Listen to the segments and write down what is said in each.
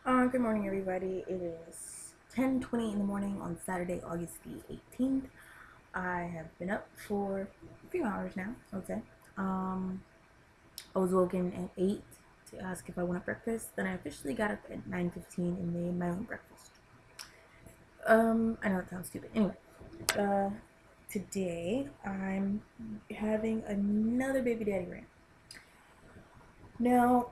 Good morning, everybody. It is 10:20 in the morning on Saturday, August the 18th. I have been up for a few hours now, I would say. I was woken at 8 to ask if I wanted breakfast. Then I officially got up at 9:15 and made my own breakfast. I know it sounds stupid. Anyway, uh, today I'm having another baby daddy rant. Now,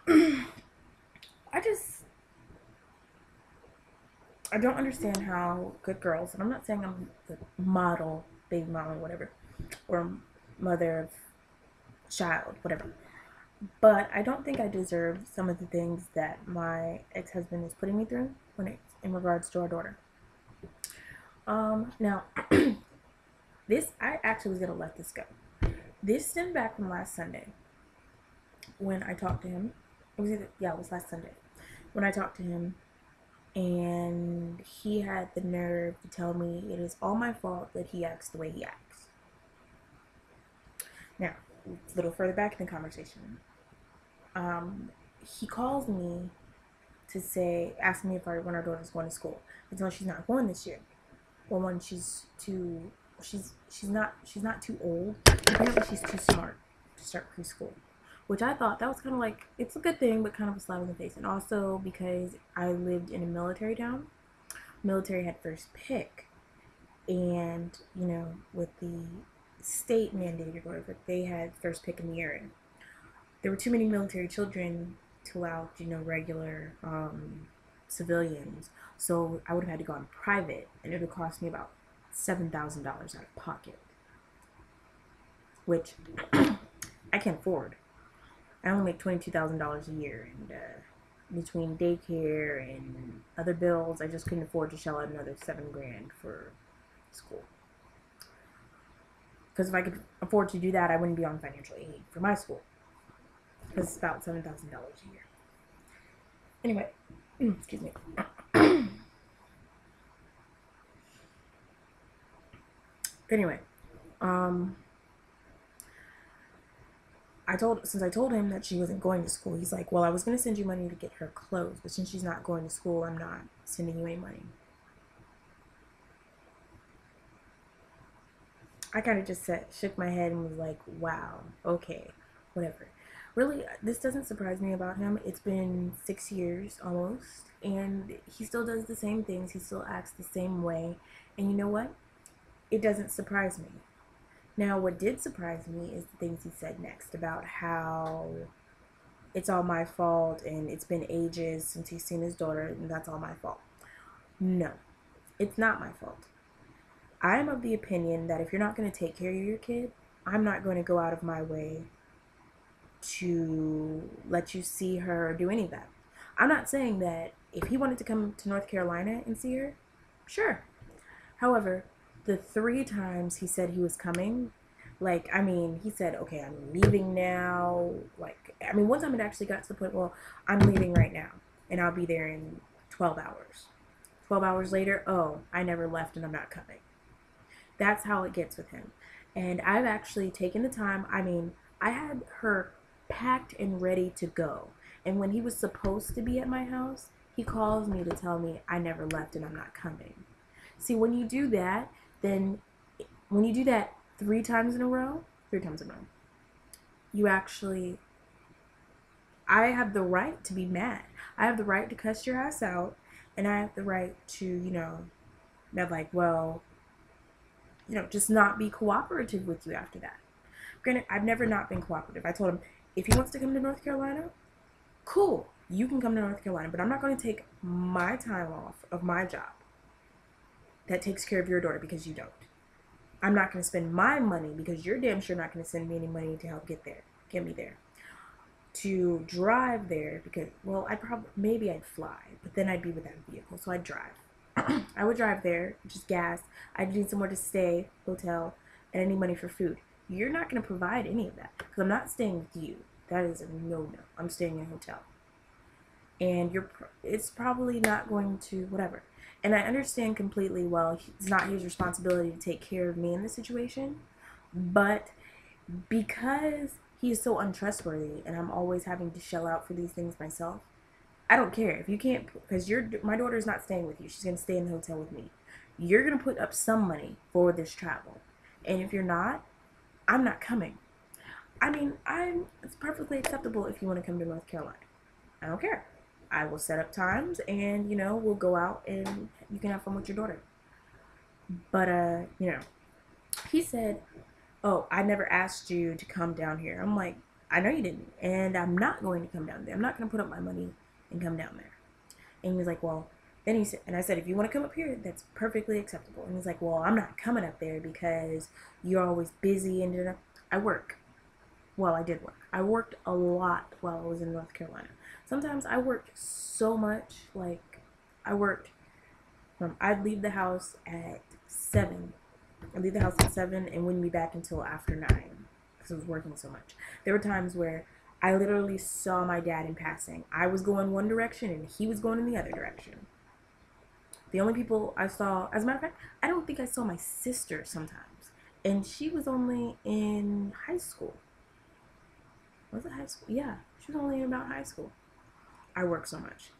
I just I don't understand how good girls, and I'm not saying I'm the model, baby mom, or whatever, or mother of child, whatever. But I don't think I deserve some of the things that my ex-husband is putting me through in regards to our daughter. Now, this I actually was gonna let this go. This stemmed back from last Sunday when I talked to him. It was last Sunday when I talked to him, and he had the nerve to tell me it is all my fault that he acts the way he acts. Now, a little further back in the conversation, he calls me to ask me if when our daughter's going to school. I tell her she's not going this year. Well, one, she's not too old. Apparently, she's too smart to start preschool, which I thought that was kind of like, it's a good thing, but kind of a slap in the face. And also because I lived in a military town, military had first pick, and with the state mandated or whatever, they had first pick in the area. There were too many military children to allow regular civilians, so I would have had to go on private, and it would cost me about $7,000 out of pocket, which I can't afford. I only make $22,000 a year, and between daycare and other bills, I just couldn't afford to shell out another $7,000 for school. Because if I could afford to do that, I wouldn't be on financial aid for my school, because it's about $7,000 a year. Anyway, excuse me. Anyway, since I told him that she wasn't going to school, he's like, well, I was going to send you money to get her clothes, but since she's not going to school, I'm not sending you any money. I kind of just shook my head and was like, wow, okay, whatever. Really, this doesn't surprise me about him. It's been 6 years almost, and he still does the same things. He still acts the same way. And you know what? It doesn't surprise me. Now, what did surprise me is the things he said next about how it's all my fault and it's been ages since he's seen his daughter and that's all my fault. No, it's not my fault. I'm of the opinion that if you're not going to take care of your kid, I'm not going to go out of my way to let you see her or do any of that. I'm not saying that if he wanted to come to North Carolina and see her, sure. However, the 3 times he said he was coming, he said, okay, I'm leaving now. One time it actually got to the point, well, I'm leaving right now, and I'll be there in 12 hours. 12 hours later, oh, I never left and I'm not coming. That's how it gets with him. And I've actually taken the time. I had her packed and ready to go. And when he was supposed to be at my house, he calls me to tell me I never left and I'm not coming. See, when you do that, when you do that 3 times in a row, you actually, I have the right to be mad. I have the right to cuss your ass out, and I have the right to, just not be cooperative with you after that. Granted, I've never not been cooperative. I told him, if he wants to come to North Carolina, cool, you can come to North Carolina, but I'm not going to take my time off of my job that takes care of your daughter because you don't. I'm not going to spend my money because you're damn sure not going to send me any money to help get me there. To drive there because, well, maybe I'd fly, but then I'd be without a vehicle, so I'd drive. I would drive there, just gas. I'd need somewhere to stay, hotel, and any money for food. You're not going to provide any of that because I'm not staying with you. That is a no-no. I'm staying in a hotel. And it's probably not going to, whatever. And I understand completely, well, it's not his responsibility to take care of me in this situation, but because he is so untrustworthy and I'm always having to shell out for these things myself, I don't care if you can't, because my daughter's not staying with you. She's gonna stay in the hotel with me. You're gonna put up some money for this travel, and if you're not, I'm not coming. I mean, it's perfectly acceptable if you want to come to North Carolina. I don't care. I will set up times, and we'll go out and you can have fun with your daughter. But he said, "Oh, I never asked you to come down here." I'm like, "I know you didn't, and I'm not going to come down there. I'm not going to put up my money and come down there." And he was like, "Well," then he said, and I said, "If you want to come up here, that's perfectly acceptable." And he's like, "Well, I'm not coming up there because you're always busy and I work." Well, I did work. I worked a lot while I was in North Carolina. Sometimes I worked so much, like I worked I'd leave the house at 7. I'd leave the house at 7 and wouldn't be back until after 9 because I was working so much. There were times where I literally saw my dad in passing. I was going one direction and he was going in the other direction. The only people I saw, as a matter of fact, I don't think I saw my sister sometimes. And she was only in high school. Was it high school? Yeah, she was only in about high school. I work so much.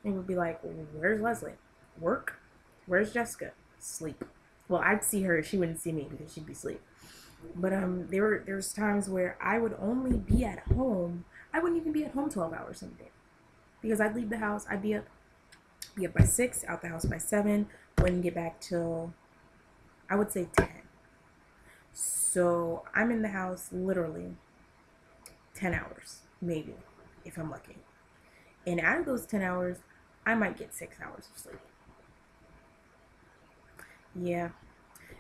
It would be like, "Where's Leslie? Work. Where's Jessica? Sleep." Well, I'd see her. She wouldn't see me because she'd be asleep. But there's times where I would only be at home. I wouldn't even be at home 12 hours some day because I'd leave the house. I'd be up by 6, out the house by 7. Wouldn't get back till, I would say, 10. So I'm in the house literally 10 hours, maybe, if I'm lucky. And out of those 10 hours, I might get 6 hours of sleep. Yeah.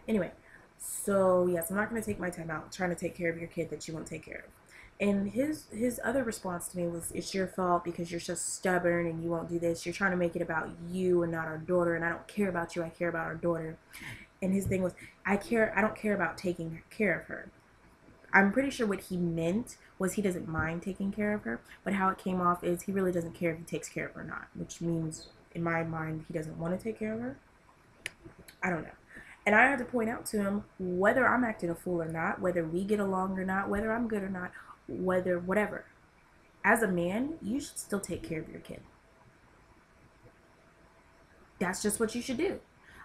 Anyway, so yes, I'm not going to take my time out trying to take care of your kid that you won't take care of. And his other response to me was, "It's your fault because you're so stubborn and you won't do this. You're trying to make it about you and not our daughter, and I don't care about you. I care about our daughter." And his thing was, I don't care about taking care of her." I'm pretty sure what he meant was he doesn't mind taking care of her, but how it came off is he really doesn't care if he takes care of her or not, which means in my mind he doesn't want to take care of her. I don't know. And I had to point out to him whether I'm acting a fool or not, whether we get along or not, whether I'm good or not, whether whatever. As a man, you should still take care of your kid. That's just what you should do.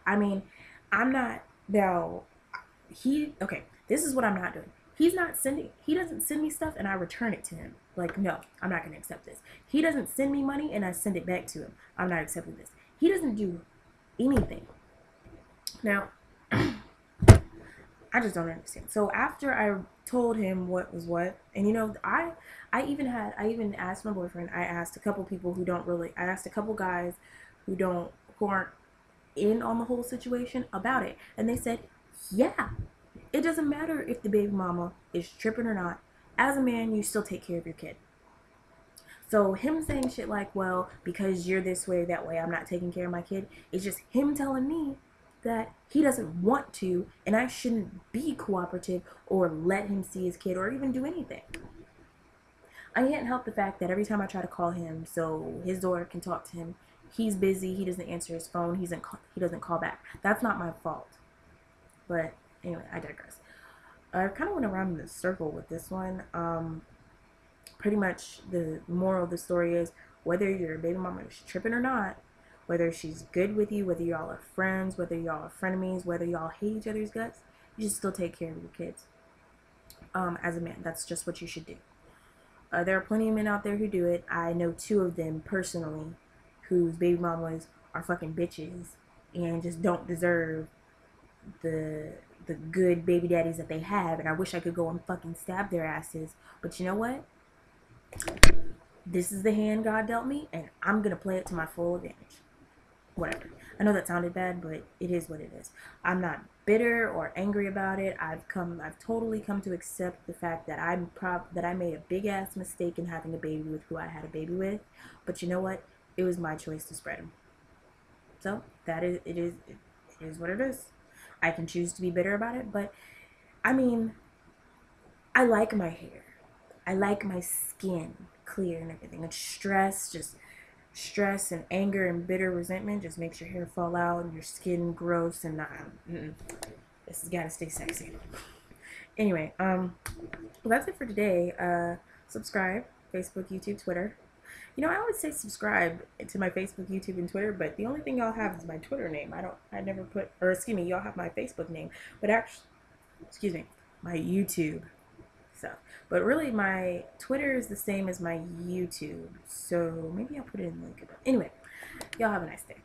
I mean, I'm not now okay, this is what I'm not doing. He doesn't send me stuff and I return it to him. Like, no, I'm not going to accept this. He doesn't send me money and I send it back to him. I'm not accepting this. He doesn't do anything. Now, I just don't understand. So after I told him what was what, and I even asked my boyfriend. I asked a couple people I asked a couple guys who aren't in on the whole situation about it, and they said, yeah, it doesn't matter if the baby mama is tripping or not. As a man, you still take care of your kid. So him saying shit like, "Well, because you're this way, that way, I'm not taking care of my kid," it's just him telling me that he doesn't want to, and I shouldn't be cooperative or let him see his kid or even do anything. I can't help the fact that every time I try to call him so his daughter can talk to him, he's busy, he doesn't answer his phone, he doesn't call back. That's not my fault. But anyway, I digress. I kind of went around in the circle with this one. Pretty much the moral of the story is, whether your baby mama is tripping or not, whether she's good with you, whether y'all are friends, whether y'all are frenemies, whether y'all hate each other's guts, you should still take care of your kids. As a man, that's just what you should do. There are plenty of men out there who do it. I know 2 of them personally whose baby mamas are fucking bitches and just don't deserve the good baby daddies that they have, and I wish I could go and fucking stab their asses. But you know what? This is the hand God dealt me, and I'm gonna play it to my full advantage. Whatever. I know that sounded bad, but it is what it is. I'm not bitter or angry about it. I've totally come to accept the fact that I made a big ass mistake in having a baby with who I had a baby with. But you know what? It was my choice to spread him. So it is what it is. I can choose to be bitter about it, but I mean, I like my hair. I like my skin clear and everything. It's stress and anger and bitter resentment just makes your hair fall out and your skin gross, and this has got to stay sexy. Anyway, well, that's it for today. Subscribe, Facebook, YouTube, Twitter. You know, I always say subscribe to my Facebook, YouTube, and Twitter, but the only thing y'all have is my Twitter name. I never put, or excuse me, y'all have my Facebook name, but actually, excuse me, my YouTube stuff. But really, my Twitter is the same as my YouTube, so maybe I'll put it in the link. Anyway, y'all have a nice day.